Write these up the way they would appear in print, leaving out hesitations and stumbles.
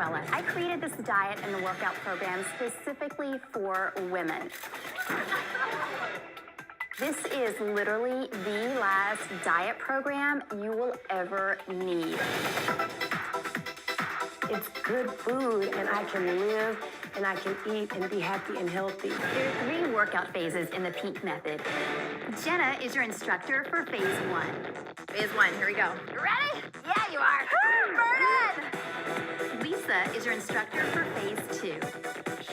Wella. I created this diet and the workout program specifically for women. This is literally the last diet program you will ever need. It's good food, and I can live, and I can eat and be happy and healthy. There are 3 workout phases in the PEAK method. Jenna is your instructor for phase 1. Phase 1, here we go. You ready? Yeah, you are. Burn it! Lisa is your instructor for phase 2.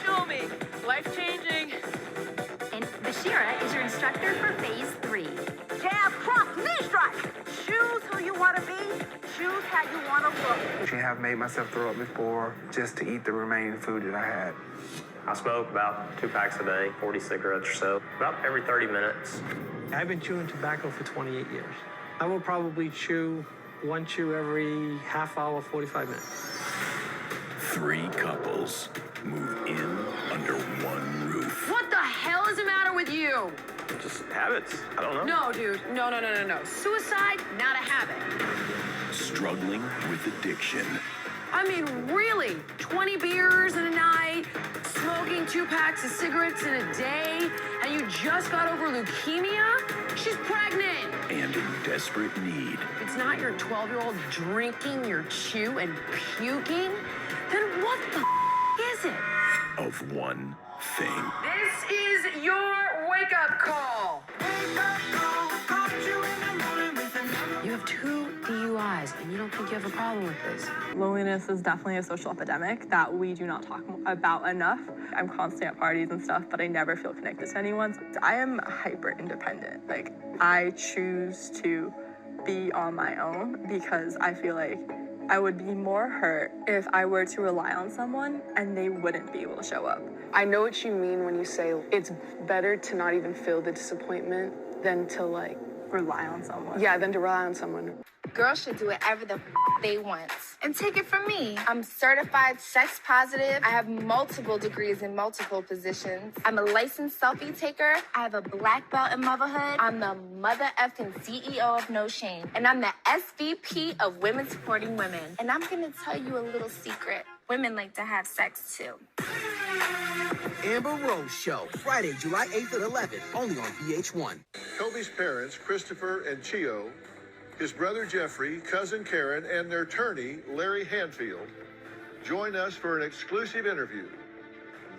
Show me. Life-changing. And Bashira is your instructor for phase 3. Jab, cross, knee strike. Choose who you want to be. Choose how you want to look. I have made myself throw up before just to eat the remaining food that I had. I smoke about 2 packs a day, 40 cigarettes or so, about every 30 minutes. I've been chewing tobacco for 28 years. I will probably chew one chew every half hour, 45 minutes. 3 couples move in under one roof. What the hell is the matter with you? Just habits. I don't know. No, dude. No. Suicide, not a habit. Struggling with addiction. I mean, really? 20 beers in a night, smoking 2 packs of cigarettes in a day, and you just got over leukemia? She's pregnant. And in desperate need. It's not your 12-year-old drinking your chew and puking? Then what the is it? Of one thing. This is your wake-up call. You have 2 DUIs, and you don't think you have a problem with this? Loneliness is definitely a social epidemic that we do not talk about enough. I'm constantly at parties and stuff, but I never feel connected to anyone. I am hyper independent. Like, I choose to be on my own because I feel like I would be more hurt if I were to rely on someone and they wouldn't be able to show up. I know what you mean when you say it's better to not even feel the disappointment than to rely on someone. Yeah, than to rely on someone. Girls should do whatever the they want. And take it from me. I'm certified sex positive. I have multiple degrees in multiple positions. I'm a licensed selfie taker. I have a black belt in motherhood. I'm the mother effing CEO of No Shame. And I'm the SVP of Women Supporting Women. And I'm gonna tell you a little secret. Women like to have sex too. Amber Rose Show, Friday, July 8th at 11, only on VH1. Toby's parents, Christopher and Chio, his brother Jeffrey, cousin Karen, and their attorney, Larry Hanfield, join us for an exclusive interview.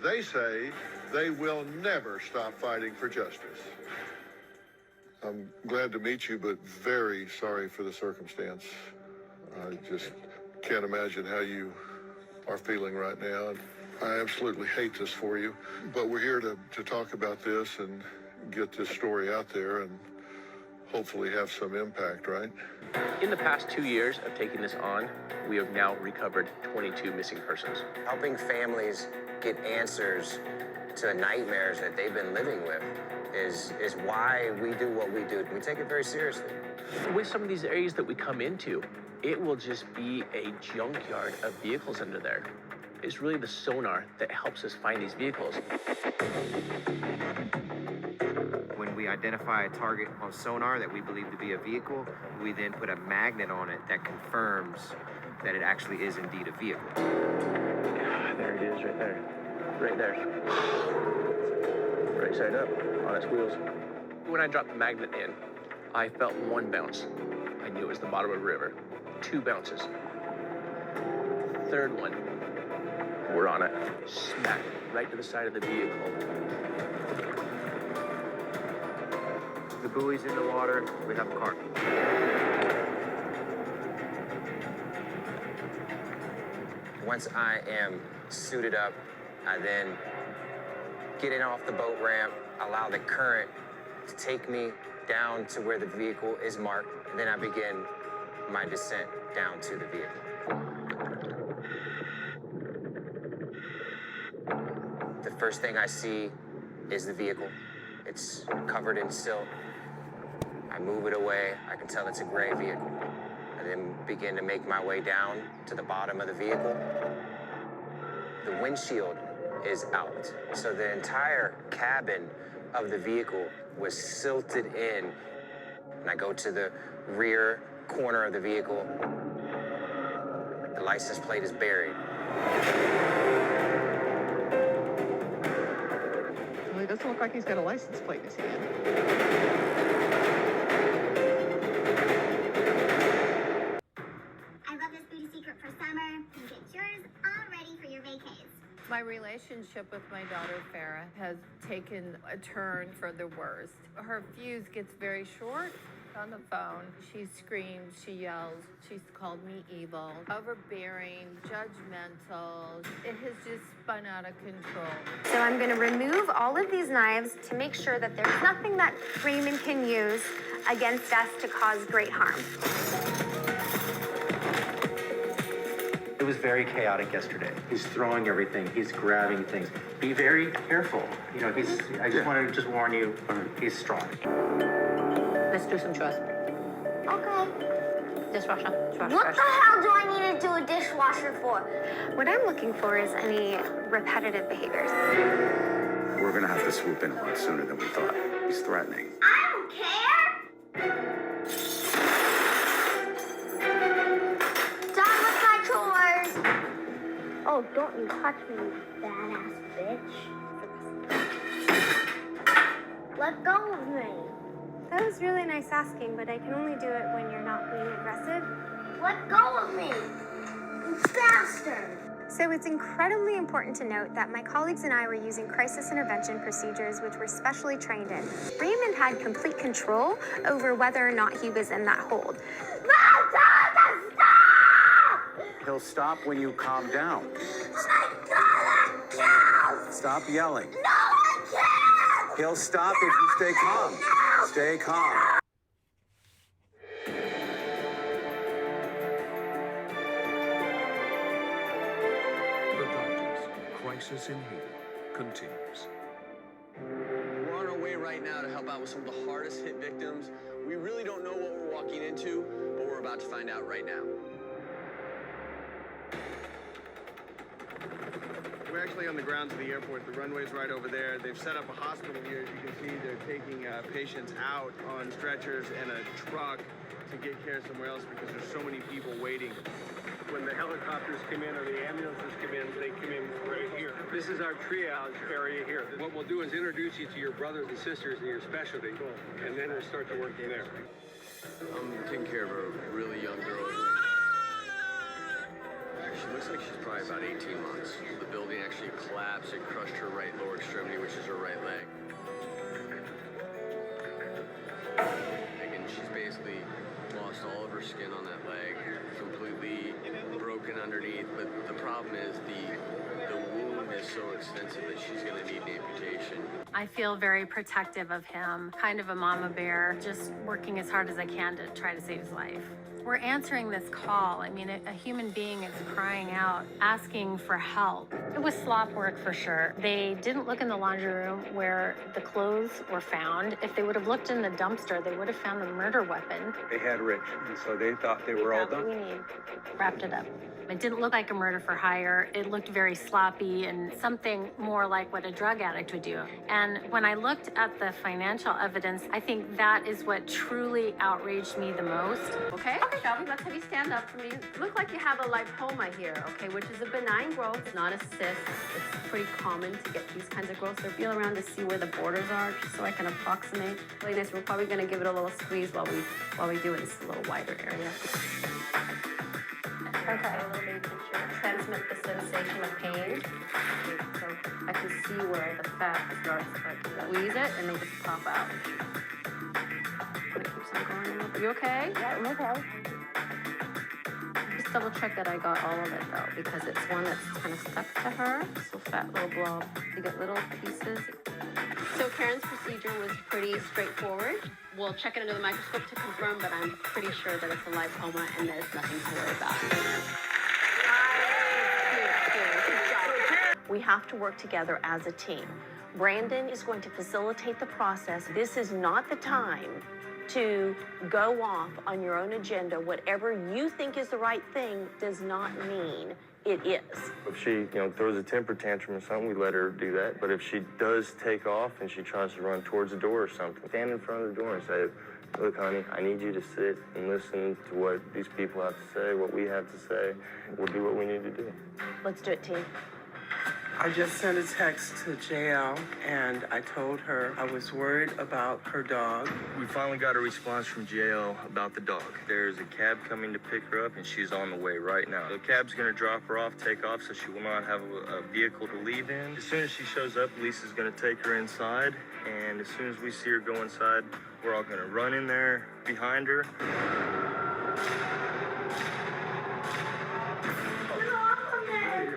They say they will never stop fighting for justice. I'm glad to meet you, but very sorry for the circumstance. I just can't imagine how you are feeling right now. I absolutely hate this for you, but we're here to talk about this and get this story out there and hopefully have some impact, right? In the past 2 years of taking this on, we have now recovered 22 missing persons. Helping families get answers to nightmares that they've been living with is why we do what we do. We take it very seriously. With some of these areas that we come into, it will just be a junkyard of vehicles under there. It's really the sonar that helps us find these vehicles. When we identify a target on sonar that we believe to be a vehicle, we then put a magnet on it that confirms that it actually is indeed a vehicle. There it is, right there. Right there. Right side up, on its wheels. When I dropped the magnet in, I felt 1 bounce. I knew it was the bottom of the river. 2 bounces. 3rd one. We're on it. Smack right to the side of the vehicle. The buoy's in the water, we have a car. Once I am suited up, I then get in off the boat ramp, allow the current to take me down to where the vehicle is marked, and then I begin my descent down to the vehicle. The first thing I see is the vehicle. It's covered in silt. I move it away. I can tell it's a gray vehicle. I then begin to make my way down to the bottom of the vehicle. The windshield is out. So the entire cabin of the vehicle was silted in. And I go to the rear corner of the vehicle. The license plate is buried. Well, he doesn't look like he's got a license plate in his hand. I love this beauty secret for summer. You get yours all ready for your vacays. My relationship with my daughter Farah has taken a turn for the worst. Her fuse gets very short. On the phone, she screams, she yells, she's called me evil, overbearing, judgmental. It has just spun out of control. So I'm going to remove all of these knives to make sure that there's nothing that Raymond can use against us to cause great harm. It was very chaotic yesterday. He's throwing everything. He's grabbing things. Be very careful. You know, I just wanted to warn you, he's strong. Let's do some chores. Okay. Dishwasher. What the hell do I need to do a dishwasher for? What I'm looking for is any repetitive behaviors. We're gonna have to swoop in a lot sooner than we thought. He's threatening. I don't care. Done with my chores. Oh, don't you touch me, you badass bitch. Let go of me. That was really nice asking, but I can only do it when you're not being aggressive. Let go of me, you bastard. So it's incredibly important to note that my colleagues and I were using crisis intervention procedures which we're specially trained in. Raymond had complete control over whether or not he was in that hold. He'll stop when you calm down. Stop yelling. No, I can't! He'll stop if you stay calm. Stay calm. The Doctors, Crisis in Haiti, continues. We're on our way right now to help out with some of the hardest hit victims. We really don't know what we're walking into, but we're about to find out right now. We're actually on the grounds of the airport. The runway's right over there. They've set up a hospital here. As you can see, they're taking patients out on stretchers and a truck to get care somewhere else because there's so many people waiting. When the helicopters come in or the ambulances come in, they come in right here. This is our triage area here. What we'll do is introduce you to your brothers and sisters in your specialty, and then we'll start to work from there. I'm taking care of a really young girl. She looks like she's probably about 18 months. The building actually collapsed. It crushed her right lower extremity, which is her right leg. And she's basically lost all of her skin on that leg, completely broken underneath. But the problem is the wound is so extensive that she's going to need an amputation. I feel very protective of him, kind of a mama bear, just working as hard as I can to try to save his life. We're answering this call. I mean, a human being is crying out, asking for help. It was slop work for sure. They didn't look in the laundry room where the clothes were found. If they would have looked in the dumpster, they would have found the murder weapon. They had Rich, and so they thought they were all done. We need. Wrapped it up. It didn't look like a murder for hire. It looked very sloppy and something more like what a drug addict would do. And when I looked at the financial evidence, I think that is what truly outraged me the most. Okay, Shelby, let's have you stand up for me. You look like you have a lipoma here, okay, which is a benign growth, not a cyst. It's pretty common to get these kinds of growths. So feel around to see where the borders are, just so I can approximate. Really nice. We're probably going to give it a little squeeze while we do it. It's a little wider area. Okay. Transmit the sensation of pain. So I can see where the fat starts to squeeze it and they just pop out. It keeps on going a little bit. You okay? Yeah, I'm okay. Just double check that I got all of it though, because it's one that's kind of stuck to her. So fat little blob. You get little pieces. So Karen's procedure was pretty straightforward. We'll check it under the microscope to confirm, but I'm pretty sure that it's a lipoma and there's nothing to worry about. We have to work together as a team. Brandon is going to facilitate the process. This is not the time to go off on your own agenda. Whatever you think is the right thing does not mean it is. If she, throws a temper tantrum or something, we let her do that. But if she does take off and she tries to run towards the door or something, stand in front of the door and say, look, honey, I need you to sit and listen to what these people have to say, what we have to say. We'll do what we need to do. Let's do it, team. I just sent a text to JL and I told her I was worried about her dog. We finally got a response from JL about the dog. There's a cab coming to pick her up and she's on the way right now. The cab's gonna drop her off, take off, so she will not have a vehicle to leave in. As soon as she shows up, Lisa's gonna take her inside, and as soon as we see her go inside, we're all gonna run in there behind her.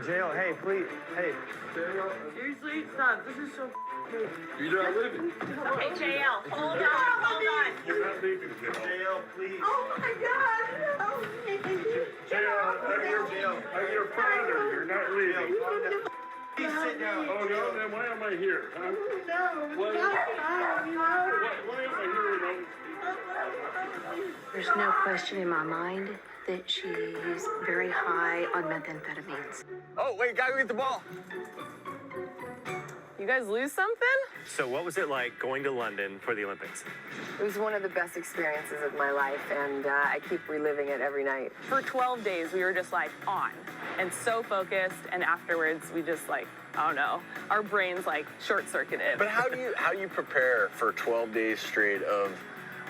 JL, hey, please, hey. Seriously, stop. This is so cool. You're not leaving. Okay, JL, hold on. You're not leaving, JL, please. Oh my God! No. JL, I'm your father. You're not leaving. Please sit down. Oh, no, then why am I here? Huh? No, Why am I here? There's no question in my mind that she's very high on methamphetamines. Oh, wait, gotta get the ball. You guys lose something? So what was it like going to London for the Olympics? It was one of the best experiences of my life, and I keep reliving it every night. For 12 days, we were just like on and so focused, and afterwards we just like, oh no, our brains like short-circuited. But how do you prepare for 12 days straight of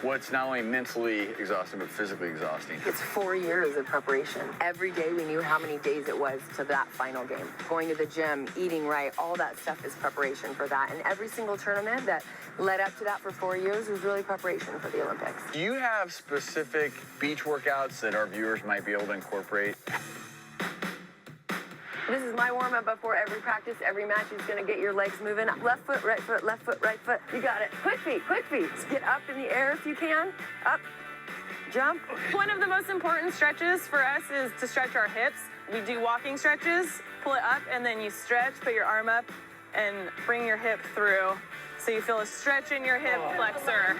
what's not only mentally exhausting, but physically exhausting? It's 4 years of preparation. Every day we knew how many days it was to that final game. Going to the gym, eating right, all that stuff is preparation for that. And every single tournament that led up to that for 4 years was really preparation for the Olympics. Do you have specific beach workouts that our viewers might be able to incorporate? This is my warm-up before every practice, every match. Is gonna get your legs moving. Left foot, right foot, left foot, right foot. You got it. Quick feet, quick feet. Just get up in the air if you can. Up, jump. One of the most important stretches for us is to stretch our hips. We do walking stretches, pull it up, and then you stretch, put your arm up, and bring your hip through. So you feel a stretch in your hip flexor.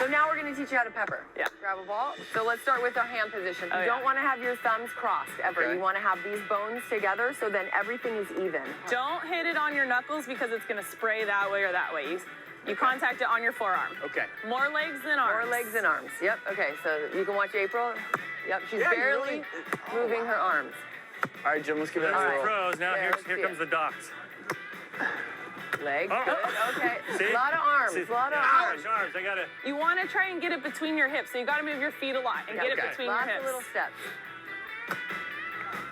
So now we're gonna teach you how to pepper. Yeah. Grab a ball. So let's start with our hand position. You don't wanna have your thumbs crossed ever. Okay. You wanna have these bones together so then everything is even. Don't hit it on your knuckles because it's gonna spray that way or that way. You contact it on your forearm. Okay. More legs than arms. More legs than arms. Yep. Okay, so you can watch April. Yep, she's barely moving her arms. All right, Jim, let's give that That's a the roll. pros. Now There, here comes the docs. Legs, Oh. good, okay. See? A lot of arms, See? a lot of arms. Arms, I gotta. You want to try and get it between your hips, so you got to move your feet a lot and get it between Lots your hips. of little steps.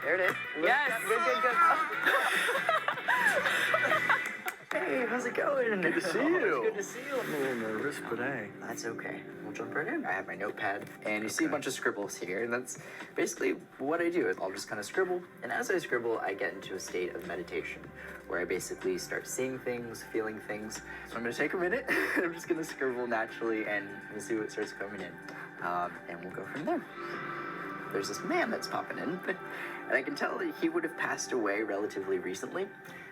There it is. Yes. Good, good, good. Hey, how's it going? Good to see you. It's good to see you. I'm a little nervous, but hey, that's okay. We'll jump right in. I have my notepad, and you see a bunch of scribbles here, and that's basically what I do. I'll just kind of scribble, and as I scribble, I get into a state of meditation, where I basically start seeing things, feeling things. So I'm gonna take a minute. I'm just gonna scribble naturally, and we'll see what starts coming in, and we'll go from there. There's this man that's popping in, and I can tell that he would have passed away relatively recently.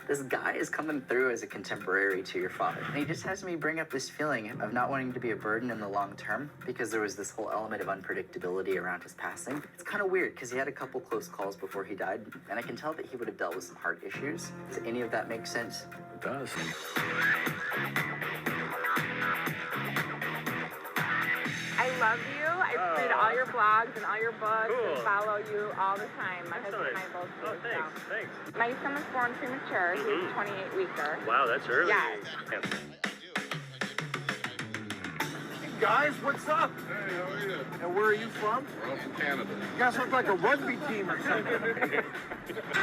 This guy is coming through as a contemporary to your father. And he just has me bring up this feeling of not wanting to be a burden in the long term because there was this whole element of unpredictability around his passing. It's kind of weird because he had a couple close calls before he died, and I can tell that he would have dealt with some heart issues. Does any of that make sense? It does. I love you. I read all your blogs and all your books and follow you all the time. My husband and I both do. Thanks. My son was born premature. He was 28-weeker. Wow, that's early. Yes. Guys, what's up? Hey, how are you? And where are you from? We're all from Canada. You guys look like a rugby team or something.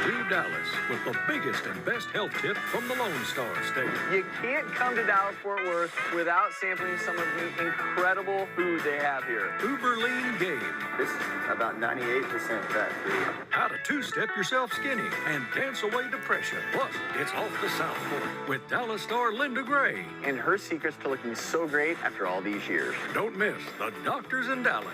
Leave Dallas with the biggest and best health tip from the Lone Star State. You can't come to Dallas-Fort Worth without sampling some of the incredible food they have here. Uber Lean Game. This is about 98% fat-free. How to two-step yourself skinny and dance away depression. Plus, it's off the South Fork with Dallas star Linda Gray. And her secrets to looking so great after all these years. Don't miss the Doctors in Dallas.